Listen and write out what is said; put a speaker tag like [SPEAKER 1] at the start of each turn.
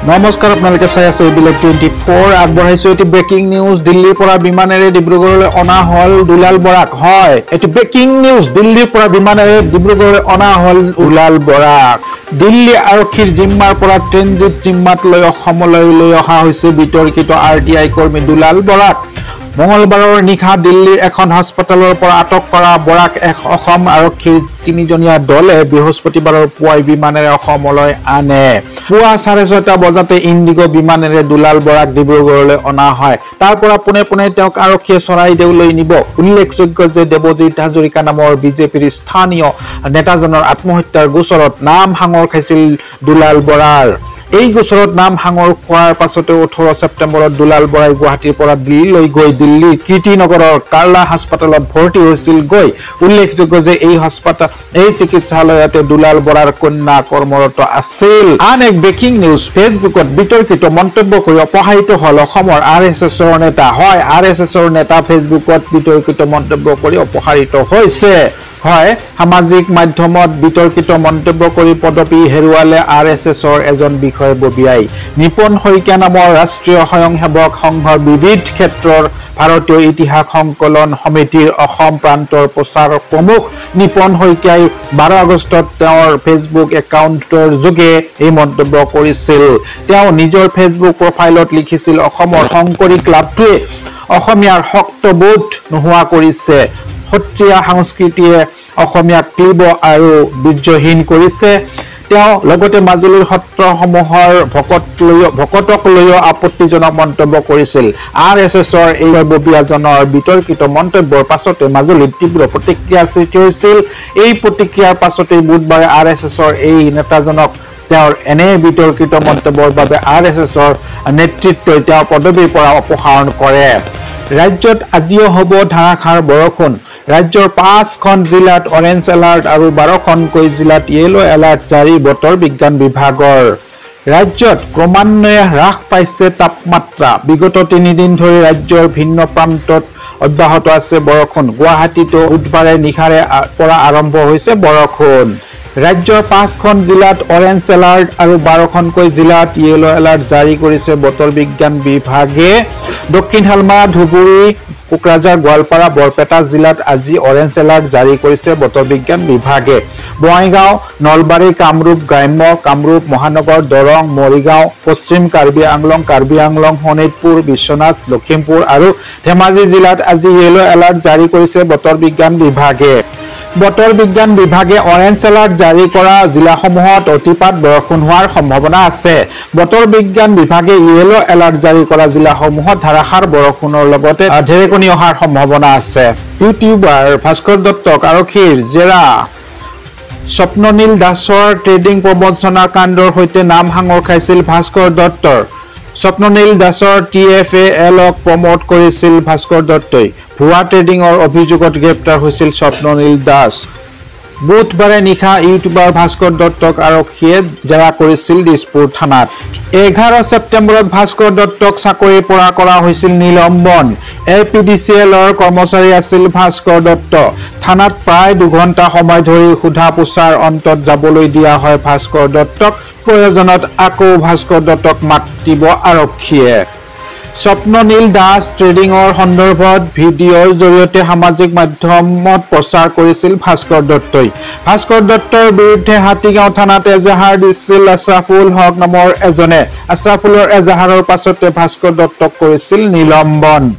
[SPEAKER 1] নমস্কাৰ আপোনালোকে চাই আছে বিলেক 24 আগবঢ়াইছো এটি ব্ৰেকিং নিউজ দিল্লীৰ পৰা বিমানেৰে ডিব্ৰুগড়লৈ অনা হল দুলাল বৰাক হয় এটি ব্ৰেকিং নিউজ দিল্লীৰ পৰা বিমানেৰে ডিব্ৰুগড়লৈ অনা হল দুলাল বৰাক দিল্লী আৰক্ষীৰ জিম্মাৰ পৰা ট্ৰেনজিট জিম্মাত লৈ অসমলৈ লৈ অহা হৈছে বিতৰ্কিত আৰটিআই কৰ্মী দুলাল বৰাক মঙলবাৰৰ নিশা দিল্লীৰ এখন হাস্পতালৰ পৰা আটক কৰা বৰাক অসম আৰক্ষীৰ তিনিজনীয়া দলে বৃহস্পতিবাৰৰ পুৱাই বিমানেৰে অসমলৈ আনে পুৱা 6:30 বজাতে ইণ্ডিগো বিমানেৰে দুলাল বৰাক ডিব্ৰুগড়লৈ অনা হয় তাৰ পৰা পুনে পুনে তেওঁক আৰক্ষীয়ে চৰাইদেউলৈ নিব উল্লেখযোগ্য যে দেৱজিৎ হাজৰিকা নামৰ বিজেপিৰ স্থানীয় নেতাজনৰ আত্মহত্যাৰ গোচৰত নাম সাঙৰ খাইছিল দুলাল বৰাৰ এই গোচৰত নাম সাঙৰ খোৱাৰ পাছতে 18 ছেপ্টেম্বৰত দুলাল বৰাই গুৱাহাটীৰ পৰা দিল্লীলৈ গৈ দিল্লীৰ কীৰ্তিনগৰৰ কাৰ্লা হাস্পতালত ভৰ্তি হৈছিল গৈ উল্লেখযোগ্য যে এই চিকিৎসালয়তে দুলাল বৰাৰ কন্যা কৰ্মৰত আছিল আন এক ব্ৰেকিং নিউজ ফেচবুকত বিতৰ্কিত মন্তব্য কৰি অপহাৰিত হল অসমৰ আৰএছএছৰ নেতা হয় আৰএছএছৰ নেতা ফেচবুকত বিতৰ্কিত মন্তব্য কৰি অপহাৰিত হৈছে হয় সামাজিক মাধ্যমত বিতৰ্কিত মন্তব্য কৰি পদবী হেৰুৱালে আৰএছএছৰ এজন বিষয়ববীয়াই নিপন শইকীয়া নামৰ ৰাষ্ট্ৰীয় স্বয়ংসেৱক সংঘৰ বিবিধ ক্ষেত্ৰৰ ভাৰতীয় ইতিহাস সংকলন সমিতিৰ অসম প্ৰান্তৰ প্ৰচাৰক প্ৰমুখ নিপন শইকীয়াই 12 আগষ্টত তেওঁৰ ফেচবুক একাউণ্টৰ যোগে এই মন্তব্য কৰিছিল তেওঁ নিজৰ ফেচবুক প্ৰফাইলত লিখিছিল অসমৰ শংকৰী ক্লাবটোৱে অসমীয়াৰ শক্তবোধ নোহোৱা কৰিছে সত্ৰীয়া সংস্কৃতিয়ে অসমীয়া ক্লিব আৰু বীৰ্যহীন কৰিছে তেওঁ লগতে মাজুলীৰ সত্ৰসমূহৰ ভকতক লৈ আপত্তিজনক মন্তব্য কৰিছিল আৰএছএছৰ এই ববিয়াজনৰ বিতৰ্কিত মন্তব্যৰ পাছতে মাজুলীত তীব্ৰ প্ৰতিক্ৰিয়াৰ সৃষ্টি হৈছিল এই প্ৰতিক্ৰিয়াৰ পাছতে বুধবাৰে আৰএছএছৰ এই নেতাজনক তেওঁৰ এনে বিতৰ্কিত মন্তব্যৰ বাবে আৰএছএছৰ নেতৃত্বই তেওঁৰ পদবীৰ পৰা অপসাৰণ কৰে ৰাজ্যত আজিও হ'ব ধাৰাসাৰ বৰষুণ ৰাজ্যৰ 5খন জিলাত অৰেঞ্জ এলাৰ্ট আৰু 12খনকৈ জিলাত ইয়েলো এলাৰ্ট জাৰি বতৰ বিজ্ঞান বিভাগৰ ৰাজ্যত ক্ৰমান্বয়ে হ্ৰাস পাইছে তাপমাত্ৰা বিগত 3 দিন ধৰি ৰাজ্যৰ ভিন্ন প্ৰান্তত অব্যাহত আছে বৰষুণ গুৱাহাটীতো বুধবাৰে নিশাৰে পৰা আৰম্ভ হৈছে বৰষুণ ৰাজ্যৰ 5খন জিলাত অৰেঞ্জ এলাৰ্ট আৰু 12খনকৈ জিলাত ইয়েলো এলাৰ্ট জাৰি কৰিছে বতৰ বিজ্ঞান বিভাগে দক্ষিণ হালমা ধুবুৰী কোকৰাঝাৰ গোৱালপাৰা বৰপেটা জিলাত আজি অৰেঞ্জ এলাৰ্ট জাৰি কৰিছে বতৰ বিজ্ঞান বিভাগে বঙাইগাঁও নলবাৰী কামৰূপ গ্ৰাম্য কামৰূপ মহানগৰ দৰং মৰিগাঁও পশ্চিম কাৰ্বি আংলং শোণিতপুৰ বিশ্বনাথ লখিমপুৰ আৰু ধেমাজি জিলাত আজি ইয়েলো এলাৰ্ট জাৰি কৰিছে বতৰ বিজ্ঞান বিভাগে বতৰ বিজ্ঞান বিভাগে অৰেঞ্জ এলাৰ্ট জাৰি কৰা জিলাসমূহত অতিপাত বৰষুণ হোৱাৰ সম্ভাৱনা আছে বতৰ বিজ্ঞান বিভাগে ইয়েলো এলাৰ্ট জাৰি কৰা জিলাসমূহত ধাৰাসাৰ বৰষুণৰ লগতে ঢেৰেকণি অহাৰ সম্ভাৱনা আছে ইউটিউবাৰ ভাস্কৰ দত্তক আৰক্ষীৰ জেৰা স্বপ্ননীল দাসৰ ট্ৰেডিং প্ৰবঞ্চনা কাণ্ডৰ সৈতে নাম সাঙৰ খাইছিল ভাস্কৰ দত্তৰ স্বপ্ননীল দাসৰ TFALক প্ৰমোট কৰিছিল ভাস্কৰ দত্তই ভুৱা ট্ৰেডিংৰ অভিযোগত গ্ৰেপ্তাৰ হৈছিল স্বপ্ননীল দাস বুধবাৰে নিশা ইউটিউবাৰ ভাস্কৰ দত্তক আৰক্ষীয়ে জেৰা কৰিছিল দিছপুৰ থানাত 11 ছেপ্টেম্বৰত ভাস্কৰ দত্তক চাকৰিৰ পৰা কৰা হৈছিল নিলম্বন APDCLৰ কৰ্মচাৰী আছিল ভাস্কৰ দত্ত থানাত প্ৰায় 2 ঘণ্টা সময় ধৰি সোধা পোছাৰ অন্তত যাবলৈ দিয়া হয় ভাস্কৰ দত্তক প্ৰয়োজনত আকৌ ভাস্কৰ দত্তক মাতিব আৰক্ষীয়ে স্বপ্ননীল দাস ট্ৰেডিংৰ সন্দৰ্ভত ভিডিঅ'ৰ জৰিয়তে সামাজিক মাধ্যমত প্ৰচাৰ কৰিছিল ভাস্কৰ দত্তই ভাস্কৰ দত্তৰ বিৰুদ্ধে হাতীগাঁও থানাত এজাহাৰ দিছিল আছৰাফুল হক নামৰ এজনে আছৰাফুলৰ এজাহাৰৰ পাছতে ভাস্কৰ দত্তক কৰিছিল নিলম্বন